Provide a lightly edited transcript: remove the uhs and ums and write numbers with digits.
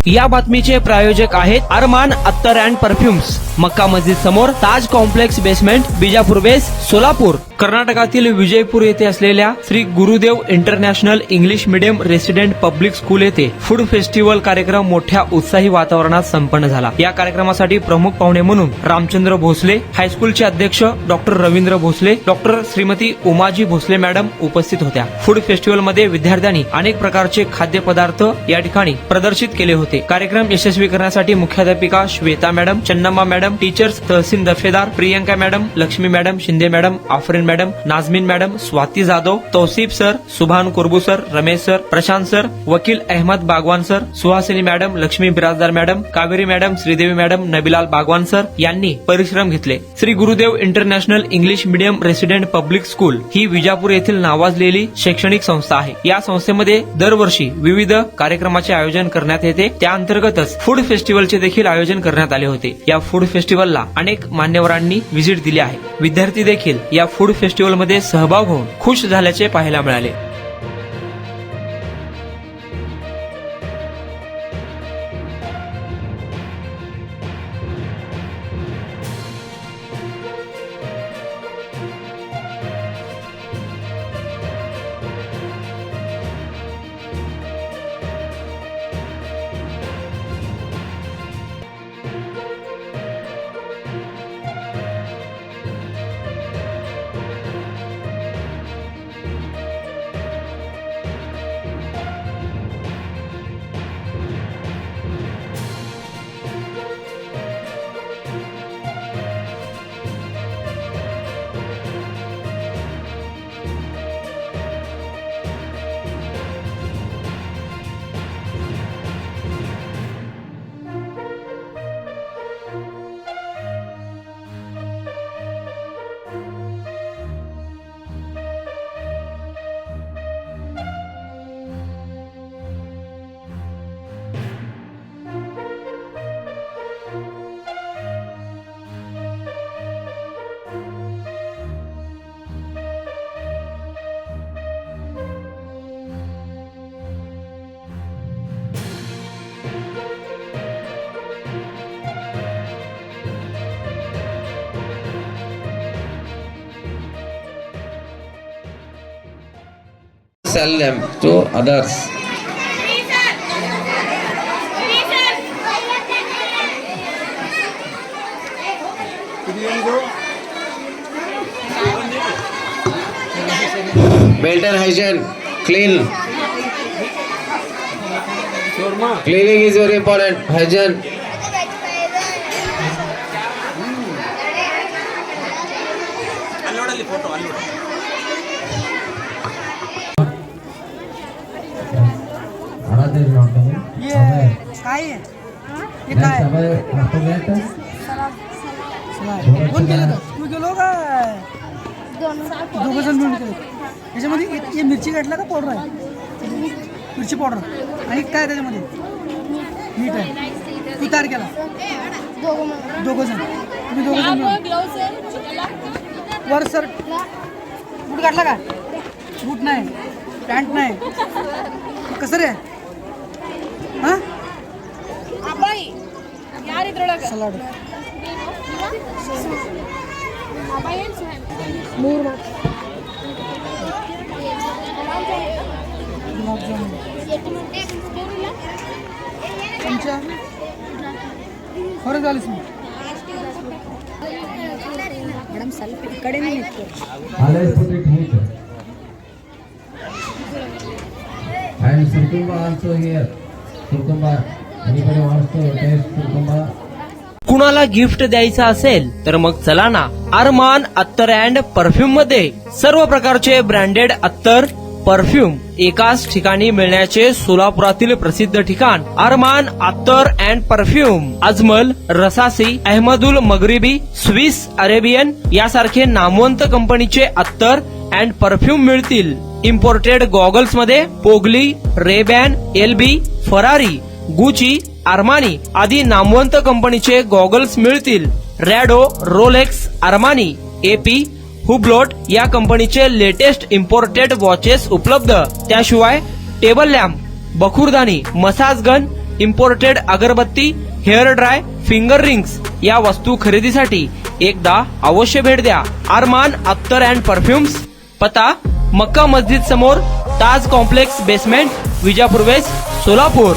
या बातमीचे प्रायोजक आहेत अरमान अत्तर अँड परफ्युम्स, मक्का मस्जिद समोर, ताज कॉम्प्लेक्स बेसमेंट, बिजापूर बेस, सोलापूर. कर्नाटकातील विजयपूर येथे असलेल्या Shri Gurudev international English medium resident public school येथे फूड फेस्टिवल कार्यक्रम मोठ्या उत्साही वातावरणात संपन्न झाला. या कार्यक्रमासाठी प्रमुख पाहुणे म्हणून रामचंद्र भोसले, हायस्कूलचे अध्यक्ष doctor Ravindra Bhosale, doctor Shrimati Umaji Bhosale madam उपस्थित होत्या. फूड फेस्टिवलमध्ये विद्यार्थ्यांनी अनेक प्रकारचे खाद्यपदार्थ या ठिकाणी प्रदर्शित केले होते. कार्यक्रम यशस्वी करण्यासाठी मुख्याध्यापिका Shweta madam, Channamma madam, teachers Tahseen Dafedar, Priyanka madam, Lakshmi madam, Shinde madam, Afreen madam, Najmeen madam, Swati Jadhav, Tauseef sir, Subhan Kurbu sir, Ramesh sir, Prashant sir, Vakil Ahmad Bagwan sir, Suhasini madam, Lakshmi Birajdar madam, Kaveri madam, Shridevi madam, Nabilal Bagwan sir यांनी परिश्रम घेतले. Shri Gurudev international English medium resident public school ही विजापूर येथील नावाजलेली शैक्षणिक संस्था आहे. या संस्थेमध्ये दरवर्षी विविध कार्यक्रमाचे आयोजन करण्यात येते. त्या अंतर्गतच फूड फेस्टिवलचे देखील आयोजन करण्यात आले होते. या फूड फेस्टिवलला अनेक मान्यवरांनी व्हिजिट दिली आहे. विद्यार्थी देखील या फूड फेस्टिवलमध्ये सहभाग होऊन खुश झाल्याचे पाहायला मिळाले. Sell them to others. Maintain hygiene, clean. Cleaning is very important. Hygiene. काय हे काय कोण केलं का तू गेलो काय दोघं जण मिळून केलं. त्याच्यामध्ये हे मिरची घातला का पावडर आहे? मिरची पावडर आणि काय त्याच्यामध्ये मीठ आहे. तू तयार केला दोघं जण, तुम्ही दोघं जण मिळून. वर सर बूट घातला का? बूट नाही, पॅन्ट नाही, कसं रे? हां ಸಲಾಡ್ ಗುಲಾಬ್ ಚಮಚ ಹೊರಗೆ ಆಲಿಸಿ ಮೇಡಮ್ ಸ್ವಲ್ಪ ಈ ಕಡೆನೇ ನಿಂತು And Surkumba also here. Surkumba. Anybody wants to taste Surkumba? कुणाला गिफ्ट द्यायचं असेल तर मग चला ना अरमान अत्तर अँड परफ्यूम मध्ये सर्व प्रकारचे ब्रँडेड अत्तर परफ्यूम एकाच ठिकाणी मिळण्याचे सोलापुरातील प्रसिद्ध ठिकाण Armaan Attar and perfume. Ajmal, Rasasi, Ahmedul Maghribi, Swiss Arabian यासारखे नामवंत कंपनीचे अत्तर अँड परफ्यूम मिळतील. इम्पोर्टेड गॉगल्स मध्ये पोगली, Ray Ban, L B, Ferrari, Gucci, Armani आदी नामवंत कंपनीचे गॉगल्स मिळतील. रॅडो, रोलेक्स, आर्मानी, एपी, हुब्लोट या कंपनीचे लेटेस्ट इम्पोर्टेड वॉचेस उपलब्ध. त्याशिवाय टेबल लॅम्प, बखुरदानी, मसाज गन, इम्पोर्टेड अगरबत्ती, हेअर ड्राय, फिंगर रिंग्स या वस्तू खरेदीसाठी एकदा अवश्य भेट द्या. अरमान अत्तर अँड परफ्युम्स, पता मक्का मस्जिद समोर, Taj complex basement, Vijapur west, Solapur.